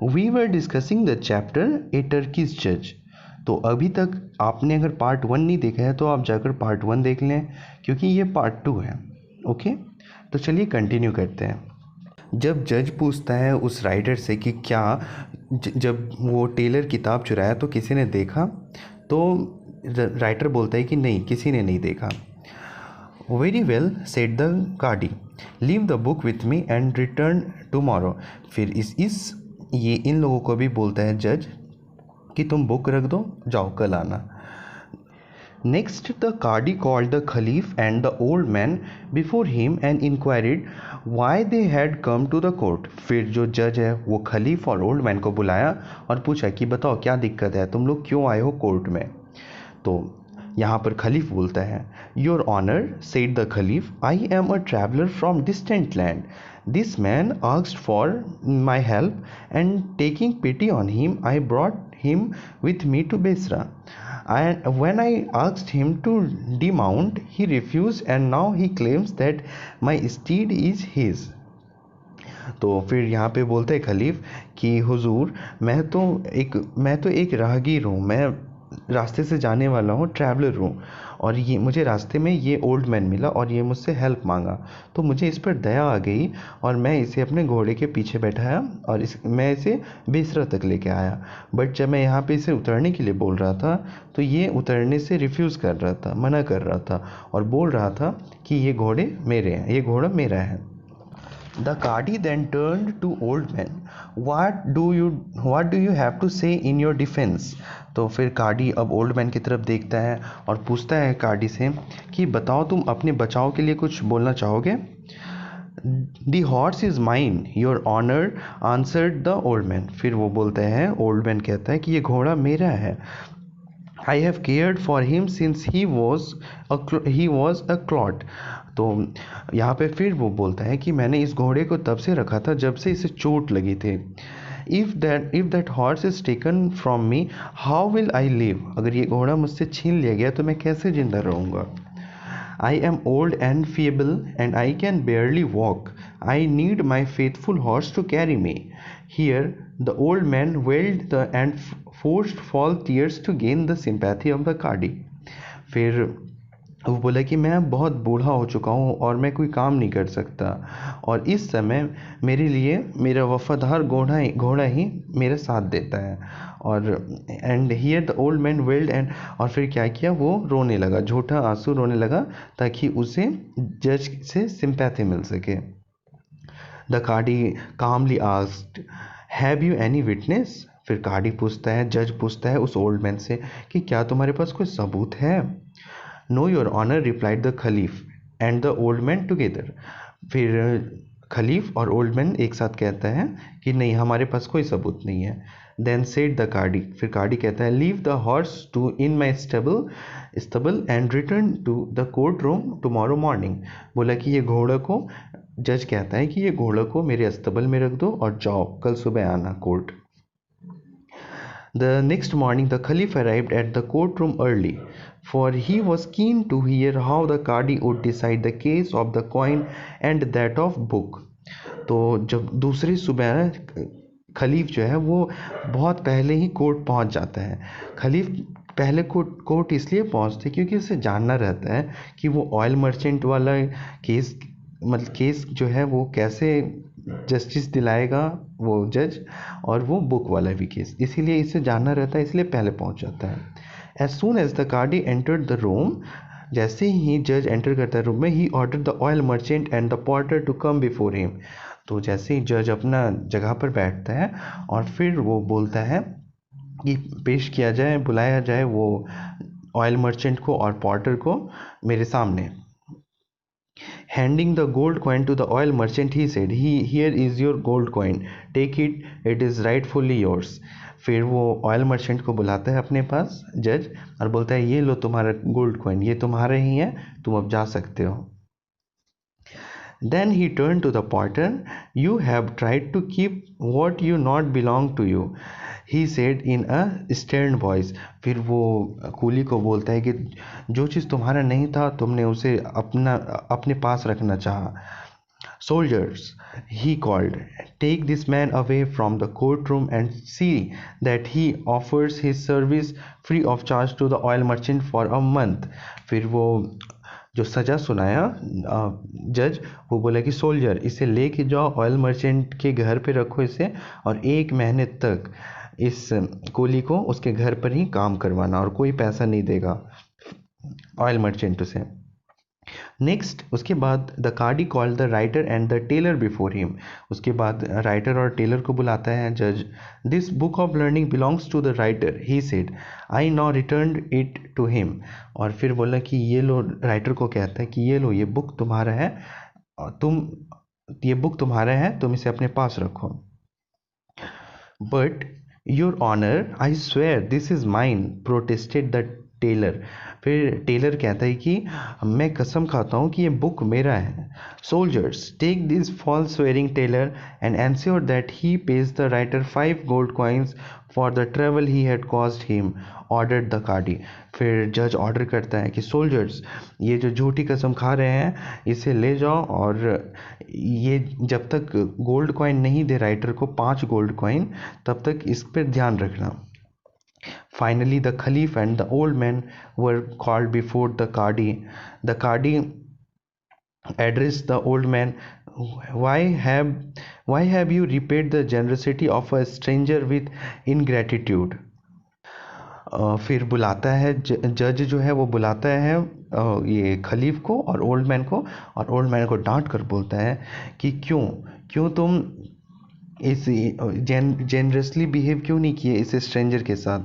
We were discussing the chapter a Turkish जज। तो अभी तक आपने अगर पार्ट 1 नहीं देखा है तो आप जाकर पार्ट 1 देख लें, क्योंकि ये पार्ट 2 है। ओके, तो चलिए कंटिन्यू करते हैं। जब जज पूछता है उस राइटर से कि क्या जब वो टेलर किताब चुराया तो किसी ने देखा, तो राइटर बोलता है कि नहीं, किसी ने नहीं देखा। Very well said the cadi, leave the book with me and return tomorrow. फिर ये इन लोगों को भी बोलता है जज कि तुम बुक रख दो, जाओ कल आना। Next the cadi called the caliph and the old man before him and inquired why they had come to the court. फिर जो जज है वो खलीफ और ओल्ड मैन को बुलाया और पूछा कि बताओ क्या दिक्कत है, तुम लोग क्यों आए हो कोर्ट में। तो यहाँ पर खलीफ बोलता है, your honour said the caliph, I am a traveller from distant land. This man asked for my help and taking pity on him I brought him with me to Besra. And when I asked him to demount, he refused and now he claims that my steed is his. तो फिर यहाँ पे बोलते हैं खलीफ कि हुजूर, मैं तो एक राहगीर हूँ, मैं रास्ते से जाने वाला हूँ, ट्रैवलर हूँ, और ये मुझे रास्ते में ये ओल्ड मैन मिला और ये मुझसे हेल्प मांगा, तो मुझे इस पर दया आ गई और मैं इसे अपने घोड़े के पीछे बैठाया और मैं इसे बेसरा तक लेके आया। बट जब मैं यहाँ पे इसे उतरने के लिए बोल रहा था तो ये उतरने से रिफ्यूज़ कर रहा था, मना कर रहा था और बोल रहा था कि ये घोड़े मेरे हैं, ये घोड़ा मेरा है। The Kadi then turned to old man. What do you have to say in your defense? तो फिर कार्डी अब ओल्ड मैन की तरफ देखता है और पूछता है कार्डी से कि बताओ, तुम अपने बचाव के लिए कुछ बोलना चाहोगे। The horse is mine, your honor, answered the old man. फिर वो बोलता है, ओल्ड मैन कहता है कि ये घोड़ा मेरा है। I have cared for him since he was a clot. तो यहाँ पे फिर वो बोलता है कि मैंने इस घोड़े को तब से रखा था जब से इसे चोट लगी थी। If that horse is taken from me, how will I live? अगर ये घोड़ा मुझसे छीन लिया गया तो मैं कैसे जिंदा रहूँगा। I am old and feeble and I can barely walk. I need my faithful horse to carry me. Here the old man wailed and forced false tears to gain the sympathy of the Kadi. फिर वो बोला कि मैं बहुत बूढ़ा हो चुका हूँ और मैं कोई काम नहीं कर सकता और इस समय मेरे लिए मेरा वफादार घोड़ा ही मेरा साथ देता है। और and here the old man weld and, और फिर क्या किया, वो रोने लगा, झूठा आंसू रोने लगा ताकि उसे जज से सिंपैथी मिल सके। The cadi calmly asked, have you any witness? फिर कार्डी पूछता है, जज पूछता है उस ओल्ड मैन से कि क्या तुम्हारे पास कोई सबूत है। No your honour, replied the caliph and the old man together. फिर खलीफ और ओल्ड मैन एक साथ कहता है कि नहीं, हमारे पास कोई सबूत नहीं है। देन सेड द कार्डी, फिर कार्डी कहता है, leave the horse to in my stable and return to the courtroom tomorrow morning. बोला कि ये घोड़ा को, जज कहता है कि ये घोड़ा को मेरे अस्तबल में रख दो और जाओ, कल सुबह आना court. The next morning the Caliph arrived at the courtroom early, for he was keen to hear how the Qadi would decide the case of the coin and that of book. तो जब दूसरी सुबह खलीफ जो है वो बहुत पहले ही court पहुंच जाता है। खलीफ पहले कोर्ट इसलिए पहुंचते क्योंकि उसे जानना रहता है कि वो ऑयल मर्चेंट वाला केस जो है वो कैसे जस्टिस दिलाएगा वो जज, और वो बुक वाला भी केस, इसीलिए इसे जानना रहता है, इसलिए पहले पहुंच जाता है। As soon as the cadi entered the room, जैसे ही जज एंटर करता है रूम में, he ordered the oil merchant and the potter to come before him. तो जैसे ही जज अपना जगह पर बैठता है और फिर वो बोलता है कि पेश किया जाए, बुलाया जाए वो ऑयल मर्चेंट को और पॉटर को मेरे सामने। Handing the gold coin to the oil merchant, he said, Here is your gold coin. Take it. It is rightfully yours. फिर वो ऑयल मर्चेंट को बुलाता है अपने पास जज और बोलता है, ये लो तुम्हारा गोल्ड कॉइन, ये तुम्हारा ही है, तुम अब जा सकते हो। Then he turned to the porter. You have tried to keep what you not belong to you, he said in a stern voice. फिर वो कूली को बोलता है कि जो चीज़ तुम्हारा नहीं था तुमने उसे अपने पास रखना चाहा। Soldiers, he called, take this man away from the courtroom and see that he offers his service free of charge to the oil merchant for a month. फिर वो जो सजा सुनाया जज, वो बोला कि सोल्जर, इसे लेके जाओ ऑयल मर्चेंट के घर पे रखो इसे, और 1 महीने तक इस कोली को उसके घर पर ही काम करवाना, और कोई पैसा नहीं देगा ऑयल मर्चेंट उसे। नेक्स्ट, उसके बाद the cadi called the writer and the tailor before him. उसके बाद राइटर और टेलर को बुलाता है जज। This book of learning belongs to the writer, he said, I now return it to him. और फिर बोला कि ये लो, राइटर को कहता है कि ये लो, ये बुक तुम्हारा है, तुम इसे अपने पास रखो। But your honour, I swear this is mine, protested the tailor. फिर टेलर कहता है कि मैं कसम खाता हूँ कि ये बुक मेरा है। Soldiers, take this false swearing tailor and ensure that he pays the writer 5 gold coins for the travel he had caused him, ordered the cadi. फिर जज ऑर्डर करता है कि सोल्जर्स, ये जो झूठी कसम खा रहे हैं इसे ले जाओ, और ये जब तक गोल्ड कॉइन नहीं दे राइटर को 5 गोल्ड कॉइन, तब तक इस पर ध्यान रखना। Finally, the Caliph and the old man were called before the Qadi. The Qadi addressed the old man, why have why have you repaid the generosity of a stranger with ingratitude? फिर बुलाता है जज जो है वो बुलाता है ये खलीफ को और ओल्ड मैन को, और ओल्ड मैन को डांट कर बोलता है कि क्यों तुम इस जेनरसली बिहेव क्यों नहीं किए इस स्ट्रेंजर के साथ,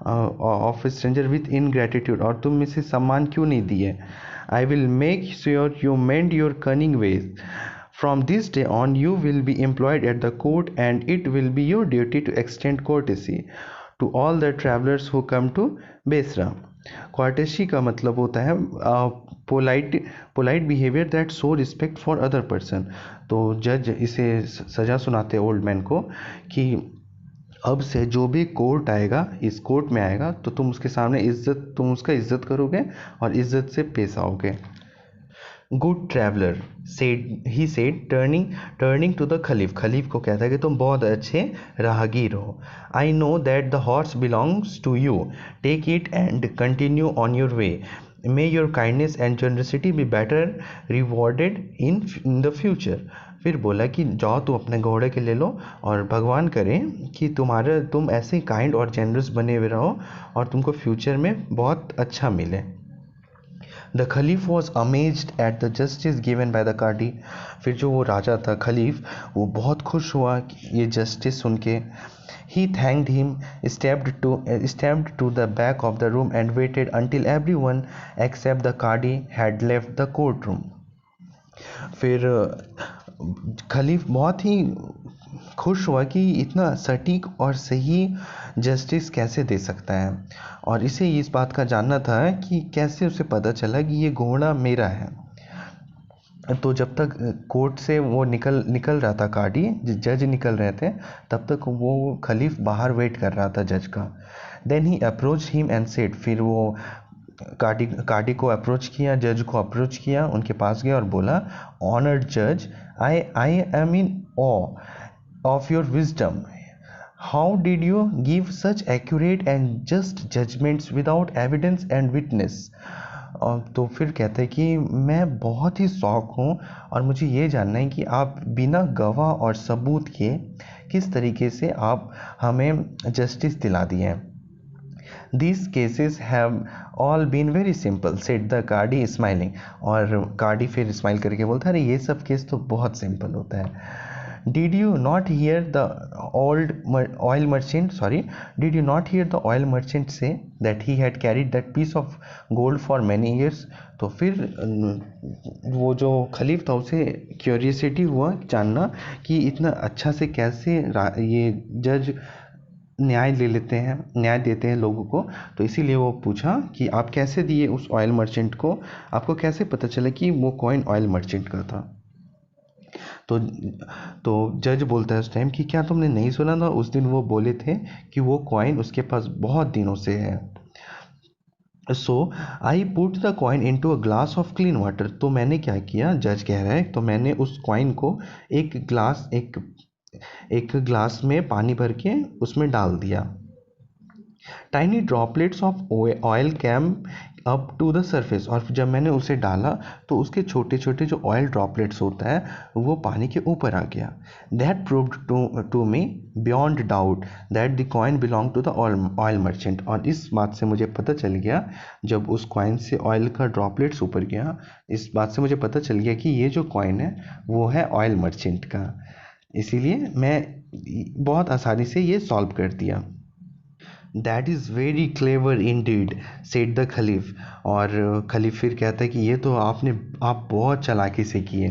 ऑफ स्ट्रेंजर विथ इनग्रेटिट्यूड, और तुम इसे सम्मान क्यों नहीं दिए। I will make sure you mend your cunning ways, from this day on you will be employed at the court and it will be your duty to extend courtesy to all the travellers who come to Basra. Courtesy का मतलब होता है polite behaviour that show respect for other person. तो जज इसे सज़ा सुनाते हैं ओल्ड मैन को कि अब से जो भी कोर्ट आएगा, इस कोर्ट में आएगा, तो तुम उसके सामने तुम उसका इज्जत करोगे और इज्जत से पेश आओगे। Good traveller, he said, turning to the caliph को कहता है कि तुम बहुत अच्छे राहगीर हो। I know that the horse belongs to you, take it and continue on your way, may your kindness and generosity be better rewarded in the future. फिर बोला कि जाओ तुम अपने घोड़े के ले लो, और भगवान करे कि तुम ऐसे काइंड और जेनरस बने हुए रहो और तुमको फ्यूचर में बहुत अच्छा मिले। The caliph was amazed at the justice given by the cadi. फिर जो वो राजा था खलीफ, वो बहुत खुश हुआ ये जस्टिस सुन के। He thanked him, stepped to the back of the room and waited until everyone except the Qadi had left the courtroom. फिर खलीफ बहुत ही खुश हुआ कि इतना सटीक और सही जस्टिस कैसे दे सकता है, और इसे इस बात का जानना था कि कैसे उसे पता चला कि ये घोड़ा मेरा है। तो जब तक कोर्ट से वो निकल रहा था कार्डी, जज निकल रहे थे, तब तक वो खलीफ बाहर वेट कर रहा था जज का। Then he approach him and said, फिर वो कार्डी को अप्रोच किया, जज को अप्रोच किया, उनके पास गया और बोला, ऑनर्ड जज, I am in awe of your wisdom, how did you give such accurate and just judgements without evidence and witness. तो फिर कहते हैं कि मैं बहुत ही शौक हूँ और मुझे ये जानना है कि आप बिना गवाह और सबूत के किस तरीके से आप हमें जस्टिस दिला दिए हैं। These cases have all been very simple, said the Qadi smiling. और कार्डी फिर स्माइल करके बोलता है, अरे ये सब केस तो बहुत सिंपल होता है। Did you not hear the oil merchant say that he had carried that piece of gold for many years? तो फिर वो जो खलीफ था उसे क्यूरियसिटी हुआ जानना कि इतना अच्छा से कैसे ये जज न्याय देते हैं लोगों को। तो इसीलिए वो पूछा कि आप कैसे दिए उस ऑयल मर्चेंट को, आपको कैसे पता चला कि वो कॉइन ऑयल मर्चेंट का था। तो जज बोलता है उस टाइम कि क्या तुमने नहीं सुना था, उस दिन वो बोले थे कि वो कॉइन उसके पास बहुत दिनों से है। So I put the coin into a glass of clean water. तो मैंने क्या किया, जज कह रहा है, तो मैंने उस कॉइन को एक ग्लास में पानी भर के उसमें डाल दिया। Tiny droplets of oil came up to the surface. और जब मैंने उसे डाला तो उसके छोटे छोटे जो ऑयल ड्रॉपलेट्स होता है वो पानी के ऊपर आ गया। That proved to me beyond doubt that the coin belong to the oil merchant. और इस बात से मुझे पता चल गया, जब उस कॉइन से ऑयल का ड्रॉपलेट्स ऊपर गया, इस बात से मुझे पता चल गया कि ये जो कॉइन है वो है ऑयल मर्चेंट का। इसीलिए मैं बहुत आसानी से ये सॉल्व कर दिया। That is very clever indeed said the caliph. और खलीफ फिर कहता है कि ये तो आप बहुत चालाकी से किए।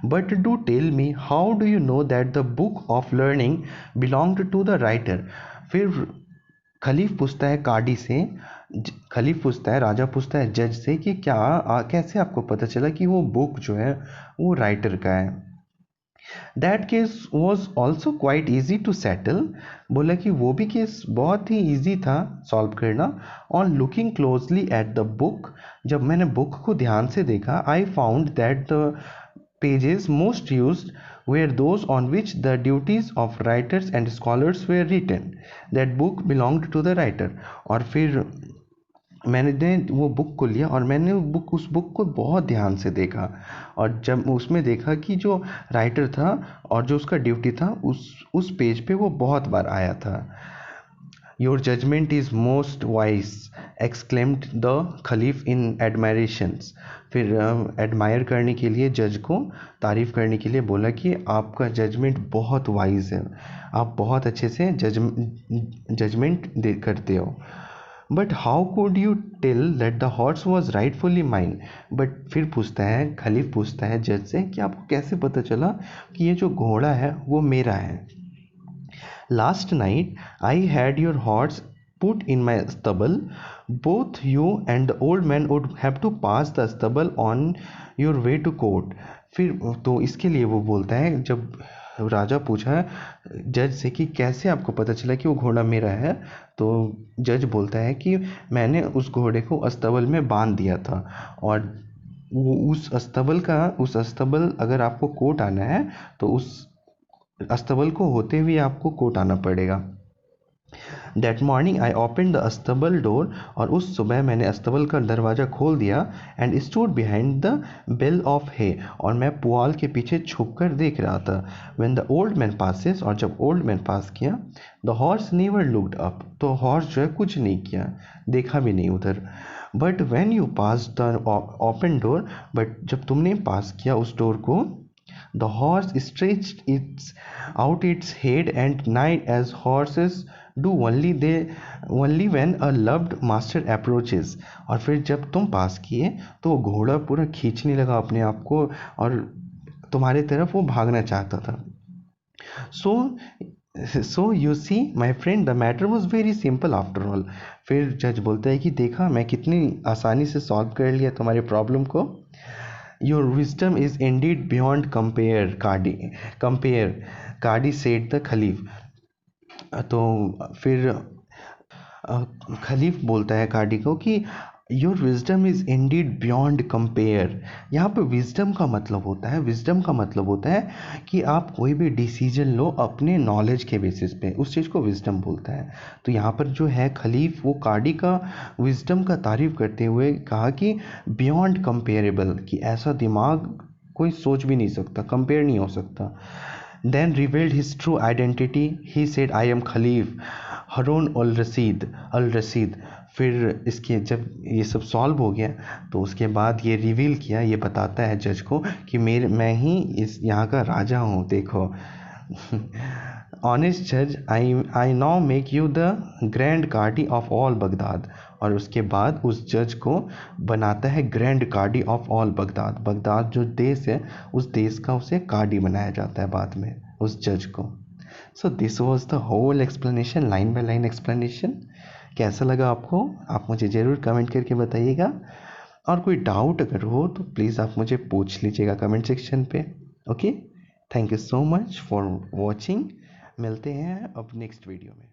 But do tell me how do you know that the book of learning belonged to the writer. फिर खलीफ पूछता है काडी से, खलीफ पूछता है, राजा पूछता है जज से कि कैसे आपको पता चला कि वो बुक जो है वो राइटर का है। That case was also quite easy to settle. बोला कि वो भी केस बहुत ही ईजी था सॉल्व करना। On looking closely at the book, जब मैंने बुक को ध्यान से देखा, I found that the pages most used were those on which the duties of writers and scholars were written. That book belonged to the writer. और फिर मैंने वो बुक को लिया और मैंने उस बुक को बहुत ध्यान से देखा। और जब उसमें देखा कि जो राइटर था और जो उसका ड्यूटी था उस पेज पे वो बहुत बार आया था। Your judgment is most wise exclaimed the caliph in admirations. फिर एडमायर करने के लिए, जज को तारीफ़ करने के लिए बोला कि आपका जजमेंट बहुत वाइज है, आप बहुत अच्छे से जजमेंट करते हो। But how could you tell that the horse was rightfully mine. But फिर पूछता है, खलीफ पूछता है जज से कि आपको कैसे पता चला कि ये जो घोड़ा है वो मेरा है। Last night I had your horse put in my stubble. Both you and the old man would have to pass the stubble on your way to court. फिर तो इसके लिए वो बोलता है, जब राजा पूछा जज से कि कैसे आपको पता चला कि वो घोड़ा मेरा है, तो जज बोलता है कि मैंने उस घोड़े को अस्तबल में बांध दिया था। और उस अस्तबल अगर आपको कोर्ट आना है तो उस अस्तबल को होते हुए आपको कोर्ट आना पड़ेगा। That morning I open the अस्तबल डोर। और उस सुबह मैंने अस्तबल का दरवाज़ा खोल दिया। And stood behind the bale of hay. और मैं पुआल के पीछे छुप कर देख रहा था। When the old man passes. और जब ओल्ड मैन पास किया, the horse never looked up. तो हॉर्स जो है कुछ नहीं किया, देखा भी नहीं उधर। But when you pass the open door. But जब तुमने पास किया उस डोर को, the horse stretched out its head and neighed as horses do only when a loved master approaches. और फिर जब तुम पास किए तो घोड़ा पूरा खींचने लगा अपने आप को और तुम्हारे तरफ वो भागना चाहता था। So you see my friend, the matter was very simple after all. फिर जज बोलता है कि देखा मैं कितनी आसानी से सॉल्व कर लिया तुम्हारे प्रॉब्लम को। Your wisdom is indeed beyond compare cadi said the caliph. तो फिर खलीफ बोलता है कार्डी को कि your wisdom is indeed beyond compare. यहाँ पे विजडम का मतलब होता है कि आप कोई भी डिसीजन लो अपने नॉलेज के बेसिस पे, उस चीज़ को विजडम बोलता है। तो यहाँ पर जो है खलीफ वो कार्डी का विजडम का तारीफ करते हुए कहा कि बियॉन्ड कंपेरेबल, कि ऐसा दिमाग कोई सोच भी नहीं सकता, कंपेयर नहीं हो सकता। Then revealed his true identity. He said I am caliph Harun al Rashid. फिर इसके जब ये सब सॉल्व हो गया तो उसके बाद ये रिवील किया, ये बताता है जज को कि मैं ही इस यहाँ का राजा हूँ, देखो। ऑनेस्ट जज, I now make you the grand cadi of all Baghdad. और उसके बाद उस जज को बनाता है grand cadi of all Baghdad. Baghdad जो देश है उस देश का उसे कार्डी बनाया जाता है बाद में उस जज को। So this was the whole explanation, line by line explanation. कैसा लगा आपको, आप मुझे ज़रूर कमेंट करके बताइएगा। और कोई डाउट अगर हो तो प्लीज़ आप मुझे पूछ लीजिएगा कमेंट सेक्शन पे। Okay, thank you so much for watching. मिलते हैं अब नेक्स्ट वीडियो में।